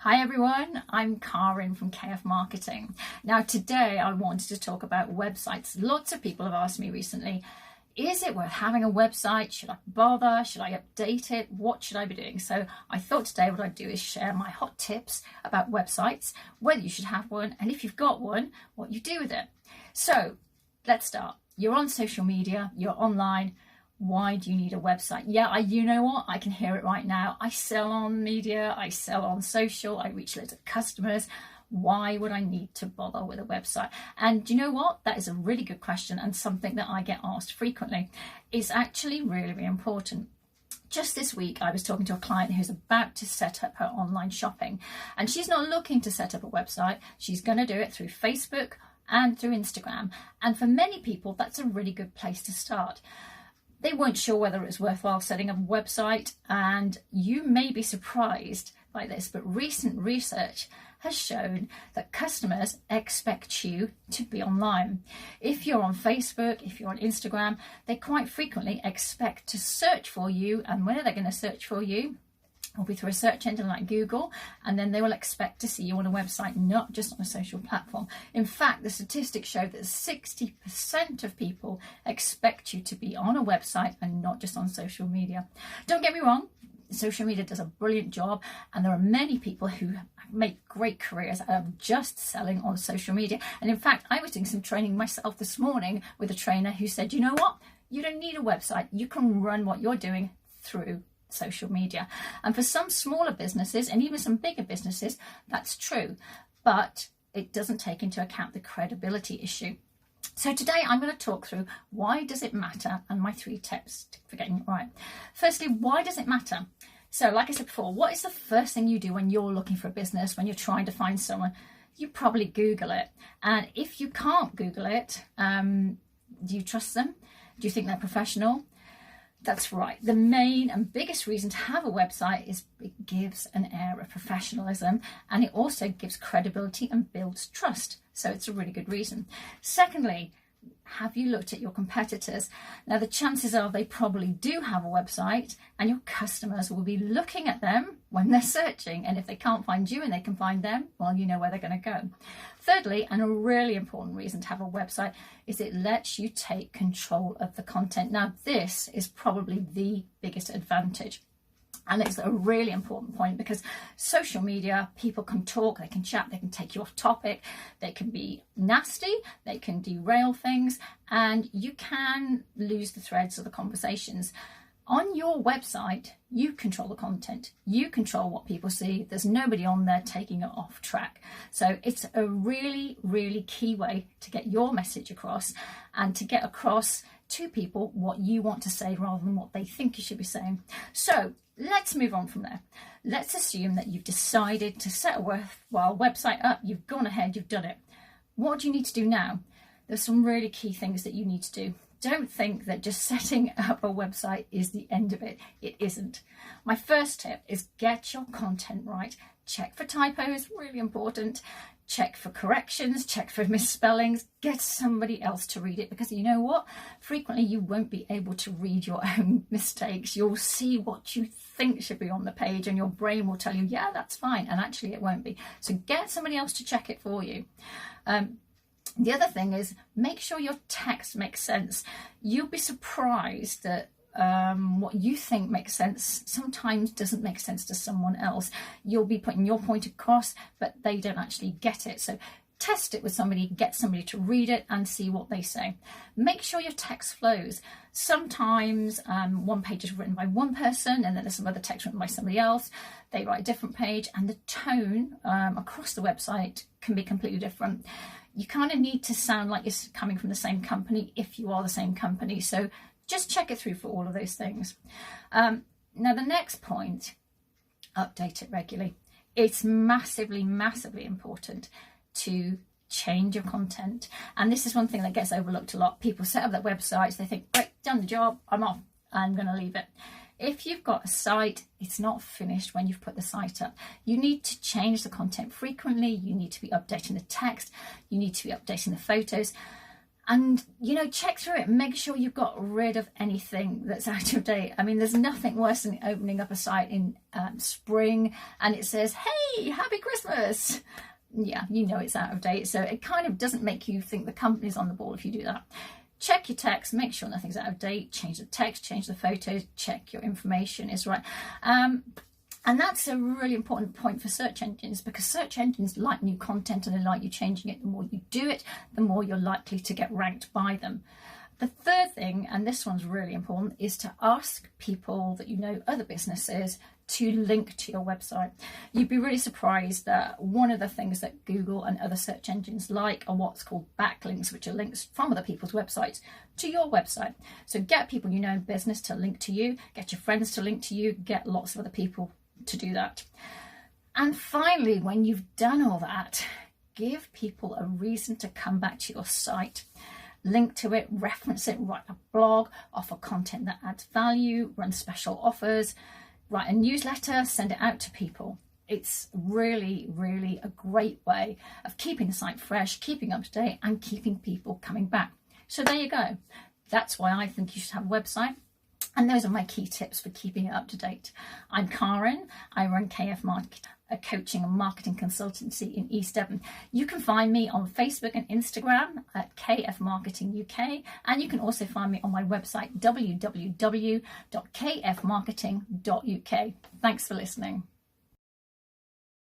Hi everyone, I'm Karin from KF Marketing. Now today I wanted to talk about websites. Lots of people have asked me recently, is it worth having a website? Should I bother? Should I update it? What should I be doing? So I thought today what I'd do is share my hot tips about websites, whether you should have one, and if you've got one, what you do with it. So let's start. You're on social media, you're online. Why do you need a website? Yeah, you know what? I can hear it right now. I sell on media, I sell on social, I reach loads of customers. Why would I need to bother with a website? And do you know what? That is a really good question and something that I get asked frequently. It's actually really, really important. Just this week, I was talking to a client who's about to set up her online shopping, and she's not looking to set up a website. She's going to do it through Facebook and through Instagram. And for many people, that's a really good place to start. They weren't sure whether it was worthwhile setting up a website, and you may be surprised by this, but recent research has shown that customers expect you to be online. If you're on Facebook, if you're on Instagram, they quite frequently expect to search for you, and where they're going to search for you will be through a search engine like Google, and then they will expect to see you on a website, not just on a social platform. In fact, the statistics show that 60% of people expect you to be on a website and not just on social media. Don't get me wrong, social media does a brilliant job, and there are many people who make great careers out of just selling on social media. And in fact, I was doing some training myself this morning with a trainer who said, you know what, you don't need a website, you can run what you're doing through social media. And for some smaller businesses and even some bigger businesses, that's true, but it doesn't take into account the credibility issue. So today I'm going to talk through why does it matter and my 3 tips for getting it right. Firstly, why does it matter? So like I said before, what is the first thing you do when you're looking for a business, when you're trying to find someone? You probably Google it. And if you can't Google it, do you trust them? Do you think they're professional? That's right. The main and biggest reason to have a website is it gives an air of professionalism, and it also gives credibility and builds trust. So it's a really good reason. Secondly, have you looked at your competitors? Now, the chances are they probably do have a website, and your customers will be looking at them when they're searching. And if they can't find you and they can find them, well, you know where they're going to go. Thirdly, and a really important reason to have a website, is it lets you take control of the content. Now, this is probably the biggest advantage. And it's a really important point because social media, people can talk, they can chat, they can take you off topic, they can be nasty, they can derail things, and you can lose the threads of the conversations. On your website, you control the content, you control what people see. There's nobody on there taking it off track. So it's a really, really key way to get your message across and to get across to people what you want to say rather than what they think you should be saying. So let's move on from there. Let's assume that you've decided to set a worthwhile website up. You've gone ahead, you've done it. What do you need to do now? There's some really key things that you need to do. Don't think that just setting up a website is the end of it. It isn't. My first tip is get your content right. Check for typos, really important. Check for corrections, check for misspellings, get somebody else to read it, because you know what? Frequently you won't be able to read your own mistakes. You'll see what you think should be on the page and your brain will tell you, yeah, that's fine. And actually it won't be. So get somebody else to check it for you. The other thing is make sure your text makes sense. You'll be surprised that what you think makes sense sometimes doesn't make sense to someone else. You'll be putting your point across, but they don't actually get it. So test it with somebody, get somebody to read it and see what they say. Make sure your text flows. Sometimes one page is written by one person and then there's some other text written by somebody else. They write a different page, and the tone across the website can be completely different. You kind of need to sound like you're coming from the same company if you are the same company. So just check it through for all of those things. Now, the next point, update it regularly. It's massively, massively important to change your content. And this is one thing that gets overlooked a lot. People set up their websites, they think, great, done the job, I'm off, I'm going to leave it. If you've got a site, it's not finished when you've put the site up. You need to change the content frequently. You need to be updating the text. You need to be updating the photos. And, you know, check through it, make sure you've got rid of anything that's out of date. I mean, there's nothing worse than opening up a site in spring and it says, hey, happy Christmas. Yeah, you know it's out of date. So it kind of doesn't make you think the company's on the ball if you do that. Check your text, make sure nothing's out of date, change the text, change the photos, check your information is right. And that's a really important point for search engines, because search engines like new content and they like you changing it. The more you do it, the more you're likely to get ranked by them. The third thing, and this one's really important, is to ask people that you know, other businesses, to link to your website. You'd be really surprised that one of the things that Google and other search engines like are what's called backlinks, which are links from other people's websites to your website. So get people you know in business to link to you, get your friends to link to you, get lots of other people to do that. And finally, when you've done all that, give people a reason to come back to your site. Link to it, reference it, write a blog, offer content that adds value, run special offers, write a newsletter, send it out to people. It's really, really a great way of keeping the site fresh, keeping up to date, and keeping people coming back. So there you go. That's why I think you should have a website. And those are my key tips for keeping it up to date. I'm Karen. I run KF Marketing, a coaching and marketing consultancy in East Devon. You can find me on Facebook and Instagram at KF Marketing UK. And you can also find me on my website, www.kfmarketing.uk. Thanks for listening.